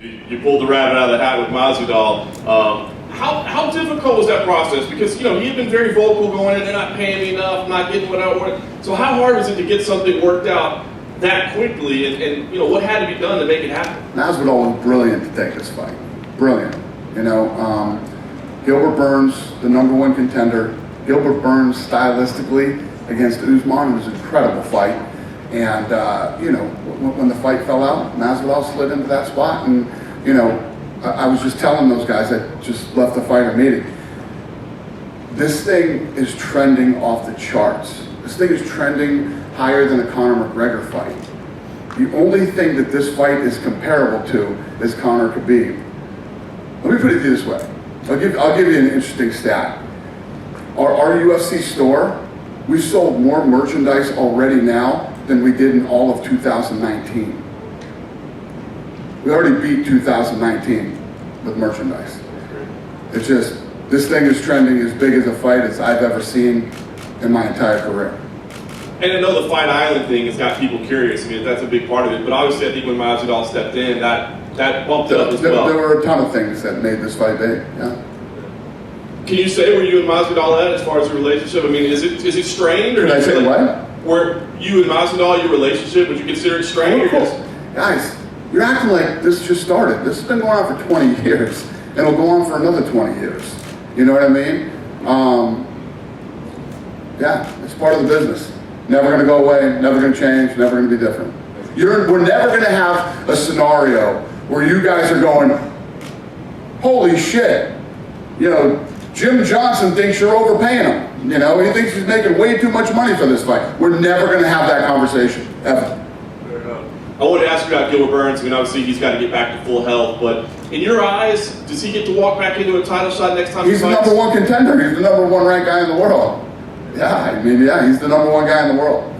You pulled the rabbit out of the hat with Masvidal. How difficult was that process? Because, he had been very vocal going in, they're not paying me enough, not getting what I wanted. So how hard was it to get something worked out that quickly, and what had to be done to make it happen? Masvidal was brilliant to take this fight. Brilliant. Gilbert Burns, the #1 contender. Gilbert Burns stylistically against Usman was an incredible fight. And, when the fight fell out, Masvidal slid into that spot. And, I was just telling those guys that just left the fighter meeting, this thing is trending off the charts. This thing is trending higher than a Conor McGregor fight. The only thing that this fight is comparable to is Conor Khabib. Let me put it this way. I'll give you an interesting stat. Our UFC store, we sold more merchandise already now than we did in all of 2019. We already beat 2019 with merchandise. It's just, this thing is trending as big as a fight as I've ever seen in my entire career. And I know the Fight Island thing has got people curious. I mean, that's a big part of it. But obviously, I think when Masvidal stepped in, that bumped it up as well. There were a ton of things that made this fight big, yeah. Can you say where you and Masvidal at as far as your relationship? I mean, is it strained? Or Can I say what? Where you and Masvidal, your relationship, would you consider it strained? Of course. Guys, you're acting like this just started. This has been going on for 20 years. And it'll go on for another 20 years. You know what I mean? Yeah, it's part of the business. Never going to go away, never going to change, never going to be different. We're never going to have a scenario where you guys are going, holy shit, Jim Johnson thinks you're overpaying him. He thinks he's making way too much money for this fight. We're never going to have that conversation, ever. I wanted to ask you about Gilbert Burns. I mean, obviously he's got to get back to full health, but in your eyes, does he get to walk back into a title shot next time he fights? He's the #1 contender. He's the #1 ranked guy in the world. Yeah, he's the #1 guy in the world.